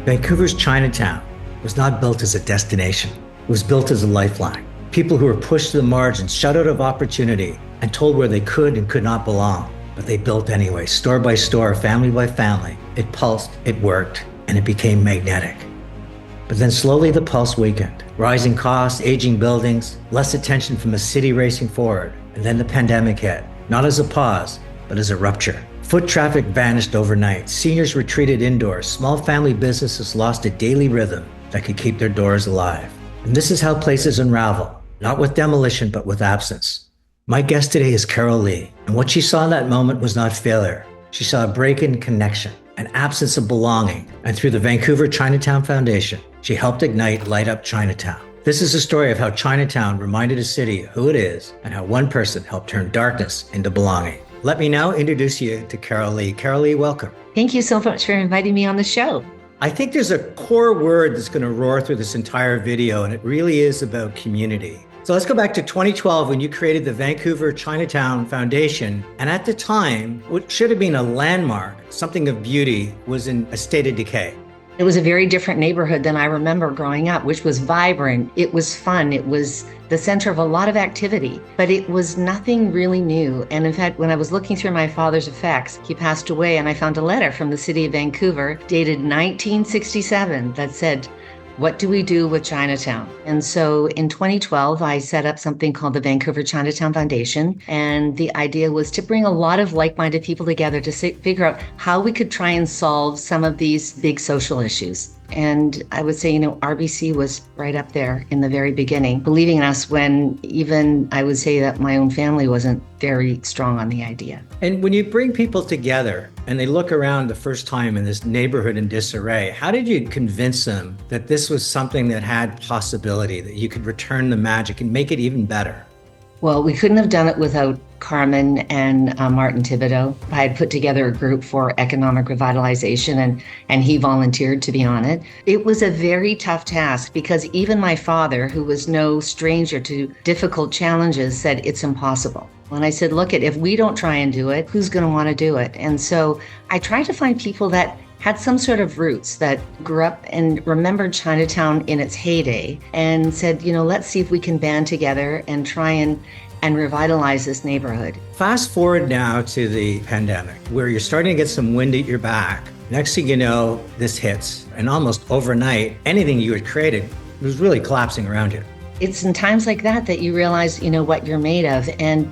Vancouver's Chinatown was not built as a destination. It was built as a lifeline. People who were pushed to the margins, shut out of opportunity, and told where they could and could not belong. But they built anyway, store by store, family by family. It pulsed, it worked, and it became magnetic. But then slowly the pulse weakened. Rising costs, aging buildings, less attention from the city racing forward. And then the pandemic hit, not as a pause, but as a rupture. Foot traffic vanished overnight. Seniors retreated indoors. Small family businesses lost a daily rhythm that could keep their doors alive. And this is how places unravel, not with demolition, but with absence. My guest today is Carol Lee, and what she saw in that moment was not failure. She saw a break in connection, an absence of belonging, and through the Vancouver Chinatown Foundation, she helped ignite Light Up Chinatown. This is a story of how Chinatown reminded a city who it is and how one person helped turn darkness into belonging. Let me now introduce you to Carol Lee. Carol Lee, welcome. Thank you so much for inviting me on the show. I think there's a core word that's going to roar through this entire video, and it really is about community. So let's go back to 2012 when you created the Vancouver Chinatown Foundation. And at the time, what should have been a landmark, something of beauty, was in a state of decay. It was a very different neighborhood than I remember growing up, which was vibrant. It was fun. It was the center of a lot of activity, but it was nothing really new. And in fact, when I was looking through my father's effects, he passed away and I found a letter from the city of Vancouver dated 1967 that said, "What do we do with Chinatown?" And so in 2012, I set up something called the Vancouver Chinatown Foundation. And the idea was to bring a lot of like-minded people together to figure out how we could try and solve some of these big social issues. And I would say, RBC was right up there in the very beginning, believing in us when even I would say that my own family wasn't very strong on the idea. And when you bring people together and they look around the first time in this neighborhood in disarray, how did you convince them that this was something that had possibility, that you could return the magic and make it even better? Well, we couldn't have done it without Carmen and Martin Thibodeau. I had put together a group for economic revitalization and he volunteered to be on it. It was a very tough task because even my father, who was no stranger to difficult challenges, said it's impossible. And I said, look, if we don't try and do it, who's going to want to do it? And so I tried to find people that had some sort of roots, that grew up and remembered Chinatown in its heyday and said, let's see if we can band together and try and revitalize this neighborhood. Fast forward now to the pandemic, where you're starting to get some wind at your back. Next thing you know, this hits, and almost overnight, anything you had created was really collapsing around you. It's in times like that you realize, what you're made of. And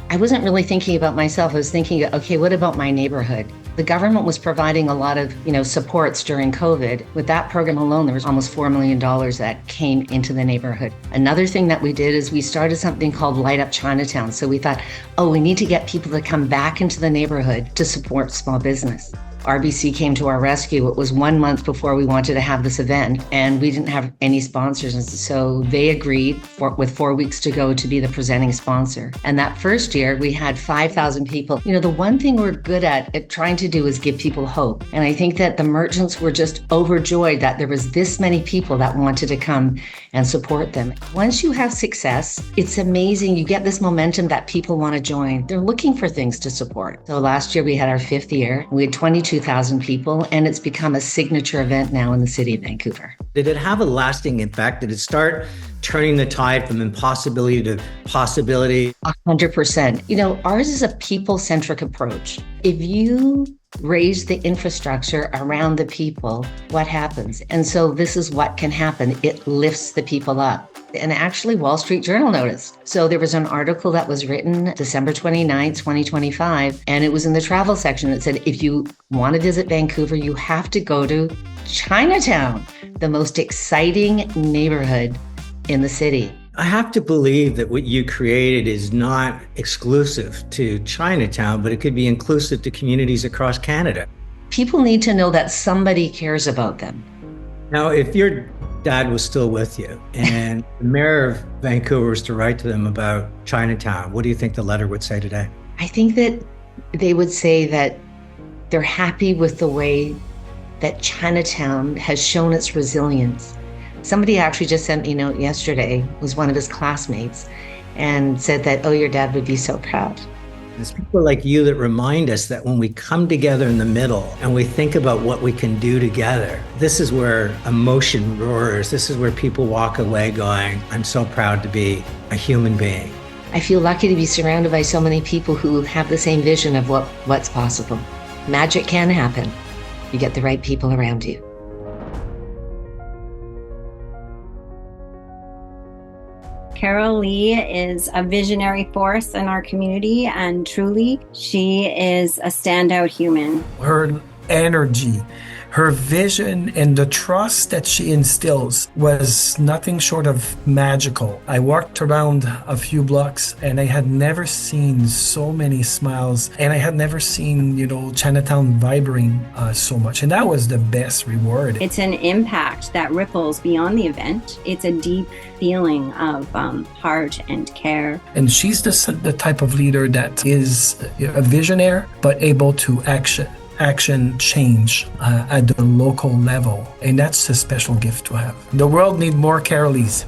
I wasn't really thinking about myself. I was thinking, okay, what about my neighborhood? The government was providing a lot of, supports during COVID. With that program alone, there was almost $4 million that came into the neighborhood. Another thing that we did is we started something called Light Up Chinatown. So we thought, we need to get people to come back into the neighborhood to support small business. RBC came to our rescue. It was 1 month before we wanted to have this event, and we didn't have any sponsors. And so they agreed with 4 weeks to go to be the presenting sponsor. And that first year, we had 5,000 people. The one thing we're good at trying to do is give people hope. And I think that the merchants were just overjoyed that there was this many people that wanted to come and support them. Once you have success, it's amazing. You get this momentum that people want to join. They're looking for things to support. So last year, we had our 5th year. We had 22,000 people, and it's become a signature event now in the city of Vancouver. Did it have a lasting impact? Did it start turning the tide from impossibility to possibility? 100%. Ours is a people-centric approach. If you raise the infrastructure around the people, what happens? And so this is what can happen. It lifts the people up. And actually, Wall Street Journal noticed. So there was an article that was written December 29th, 2025, and it was in the travel section. It said, if you want to visit Vancouver, you have to go to Chinatown, the most exciting neighborhood in the city. I have to believe that what you created is not exclusive to Chinatown, but it could be inclusive to communities across Canada. People need to know that somebody cares about them. Now, if your dad was still with you and the mayor of Vancouver was to write to them about Chinatown, what do you think the letter would say today? I think that they would say that they're happy with the way that Chinatown has shown its resilience. Somebody actually just sent me a note yesterday, was one of his classmates, and said that, your dad would be so proud. It's people like you that remind us that when we come together in the middle and we think about what we can do together, this is where emotion roars. This is where people walk away going, I'm so proud to be a human being. I feel lucky to be surrounded by so many people who have the same vision of what's possible. Magic can happen. You get the right people around you. Carol Lee is a visionary force in our community, and truly, she is a standout human. Her energy, her vision, and the trust that she instills was nothing short of magical. I walked around a few blocks and I had never seen so many smiles, and I had never seen, Chinatown vibrating so much. And that was the best reward. It's an impact that ripples beyond the event. It's a deep feeling of heart and care. And she's the type of leader that is a visionary, but able to action change at the local level. And that's a special gift to have. The world needs more Carolees.